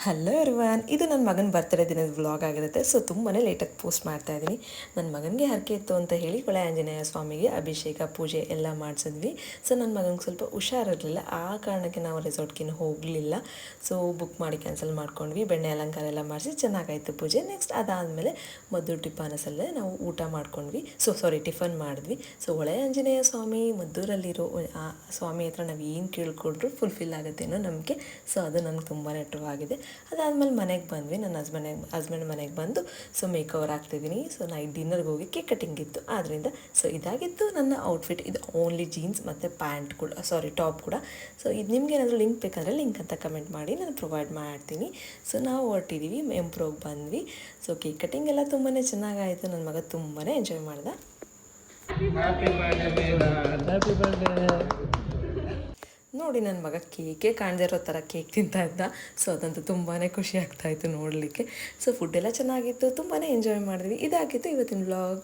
Hello everyone, ಇದು ನನ್ನ ಮಗನ ಬರ್ತ್ಡೇ ದಿನದ ವ್ಲಾಗ್ ಆಗಿರುತ್ತೆ. ಸೊ ತುಂಬಾ ಲೇಟಾಗಿ ಪೋಸ್ಟ್ ಮಾಡ್ತಾ ಇದ್ದೀನಿ. ನನ್ನ ಮಗನಿಗೆ ಹರಕೆ ಇತ್ತು ಅಂತ ಹೇಳಿ ಹೊಳೆ ಆಂಜನೇಯ ಸ್ವಾಮಿಗೆ ಅಭಿಷೇಕ ಪೂಜೆ ಎಲ್ಲ ಮಾಡಿಸಿದ್ವಿ. ಸೊ ನನ್ನ ಮಗನಿಗೆ ಸ್ವಲ್ಪ ಹುಷಾರಿರಲಿಲ್ಲ, ಆ ಕಾರಣಕ್ಕೆ ನಾವು ರೆಸಾರ್ಟ್ಗೆ ಹೋಗಲಿಲ್ಲ. ಸೊ ಬುಕ್ ಮಾಡಿ ಕ್ಯಾನ್ಸಲ್ ಮಾಡ್ಕೊಂಡ್ವಿ. ಬೆಣ್ಣೆ ಅಲಂಕಾರ ಎಲ್ಲ ಮಾಡಿಸಿ ಚೆನ್ನಾಗಾಯಿತು ಪೂಜೆ. ನೆಕ್ಸ್ಟ್ ಅದಾದಮೇಲೆ ಮದ್ದೂರು ಟಿಫಾನಸಲ್ಲೇ ನಾವು ಊಟ ಮಾಡ್ಕೊಂಡ್ವಿ. ಟಿಫನ್ ಮಾಡಿದ್ವಿ. ಸೊ ಹೊಳೆ ಆಂಜನೇಯ ಸ್ವಾಮಿ ಮದ್ದೂರಲ್ಲಿರೋ ಆ ಸ್ವಾಮಿ ಹತ್ರ ನಾವು ಏನು ಕೇಳ್ಕೊಂಡ್ರು ಫುಲ್ಫಿಲ್ ಆಗುತ್ತೆ ಅನ್ನೋ ನಂಬಿಕೆ. ಸೊ ಅದು ನನಗೆ ತುಂಬಾ ಇಷ್ಟವಾಗಿದೆ. ಅದಾದಮೇಲೆ ಮನೆಗೆ ಬಂದ್ವಿ. ನನ್ನ ಹಸ್ಬೆಂಡ್ ಮನೆಗೆ ಬಂದು ಮೇಕ್ ಓವರ್ ಆಗ್ತಿದ್ದೀನಿ. ಸೊ ನೈಟ್ ಡಿನ್ನರ್ಗೆ ಹೋಗಿ ಕೇಕ್ ಕಟ್ಟಿಂಗ್ ಇತ್ತು ಆದ್ದರಿಂದ. ಸೊ ಇದಾಗಿತ್ತು ನನ್ನ ಔಟ್ಫಿಟ್. ಇದು ಓನ್ಲಿ ಜೀನ್ಸ್ ಮತ್ತು ಪ್ಯಾಂಟ್ ಕೂಡ, ಟಾಪ್ ಕೂಡ. ಸೊ ಇದು ನಿಮ್ಗೆ ಏನಾದರೂ ಲಿಂಕ್ ಬೇಕಂದರೆ ಲಿಂಕ್ ಅಂತ ಕಮೆಂಟ್ ಮಾಡಿ, ನಾನು ಪ್ರೊವೈಡ್ ಮಾಡ್ತೀನಿ. ಸೊ ನಾವು ಹೊರಟಿದ್ದೀವಿ, ಎಂಪ್ರೋಗೆ ಬಂದ್ವಿ. ಸೊ ಕೇಕ್ ಕಟ್ಟಿಂಗ್ ಎಲ್ಲ ತುಂಬಾ ಚೆನ್ನಾಗಾಯಿತು. ನನ್ನ ಮಗ ತುಂಬಾ ಎಂಜಾಯ್ ಮಾಡ್ದ. Happy birthday. ನೋಡಿ, ನನ್ನ ಮಗ ಕೇಕೇ ಕಾಣದೇ ಇರೋ ಥರ ಕೇಕ್ ತಿಂತಾ ಇದ್ದ. ಸೊ ಅದಂತೂ ತುಂಬಾ ಖುಷಿ ಆಗ್ತಾಯಿತ್ತು ನೋಡಲಿಕ್ಕೆ. ಸೊ ಫುಡ್ ಎಲ್ಲ ಚೆನ್ನಾಗಿತ್ತು, ತುಂಬಾ ಎಂಜಾಯ್ ಮಾಡಿದ್ವಿ. ಇದಾಗಿತ್ತು ಇವತ್ತಿನ ವ್ಲಾಗ್.